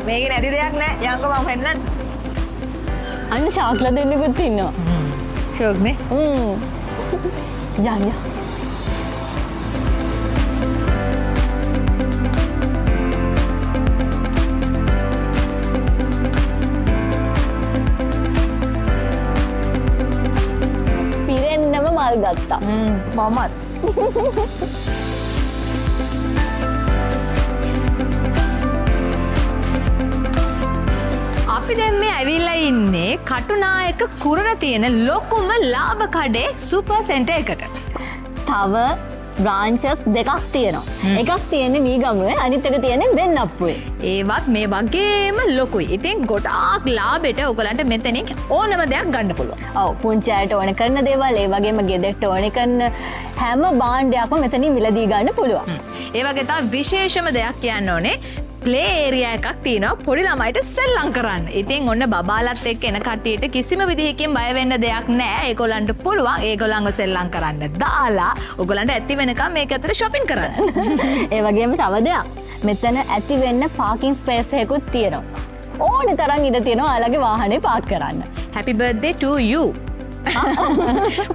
මේක නැති දෙයක් නෑ. යංකෝ මම පෙන්නන්න. අන්න ශාක්ලා දෙන්නෙකුත් ඉන්නවා. ෂෝක් නේ. යන්න. පිරෙන්නම මල් ගත්තා. මමත්. අපි දැන් මේ ඇවිල්ලා ඉන්නේ කටුනායක කුරණ තියෙන ලොකුම ලාභ කඩේ සුපර් සෙන්ටර් එකට. තව බ්‍රාන්චස් දෙකක් තියෙනවා. එකක් තියෙන්නේ මීගමුවේ අනිත් එක තියෙන්නේ දෙන්නප්පුවේ. ඒවත් මේ වගේම ලොකුයි. ඉතින් ගොඩාක් ලාභෙට ඔයගලන්ට මෙතනින් ඕනම දෙයක් ගන්න පුළුවන්. ඔව් පුංචි අයට ඕන කරන දේවල් ඒ වගේම ගෙදරට ඕන කරන හැම භාණ්ඩයක්ම මෙතනින් මිලදී ගන්න පුළුවන්. ඒ වගේ තමයි විශේෂම දෙයක් කියන්න ඕනේ. ප්ලේ ඒරියා එකක් තියෙනවා පොඩි ළමයිට සෙල්ලම් කරන්න. ඉතින් ඔන්න බබාලත් එක්ක එන කට්ටියට කිසිම විදිහකින් බය වෙන්න දෙයක් නැහැ. ඒගොල්ලන්ට පුළුවන් ඒගොල්ලන්ව සෙල්ලම් කරන්න දාලා ඔයගොල්ලන්ට ඇති වෙනකම් මේක අතර shopping කරන්න. ඒ වගේම තව දෙයක්. මෙතන ඇති වෙන්න පාකින් ස්පේස් එකකුත් තියෙනවා. ඕනේ තරම් ඉඩ තියෙනවා ඔයාලගේ වාහනේ පාක් කරන්න. Happy birthday to you.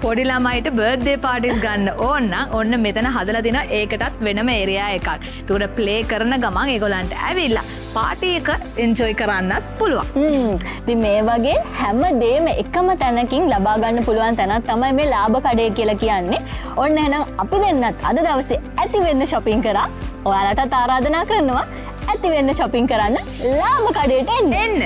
පොඩි ළමයිට බර්ත්ඩේ පාටිස් ගන්න ඕන නම් ඔන්න මෙතන හදලා දෙන ඒකටත් වෙනම ඒරියා එකක්. ඒකට ප්ලේ කරන ගමන් ඒගොල්ලන්ට ඇවිල්ලා පාටි එක එන්ජොයි කරන්නත් පුළුවන්. ඉතින් මේ වගේ හැම දෙයක්ම එකම තැනකින් ලබා ගන්න පුළුවන් තැනක් තමයි මේ ලාභ කඩේ කියලා කියන්නේ. ඔන්න එහෙනම් අපි දෙන්නත් අද දවසේ ඇති වෙන්න shopping කරා. ඔයාලටත් ආරාධනා කරනවා ඇති වෙන්න shopping කරන්න ලාභ කඩේට එන්න.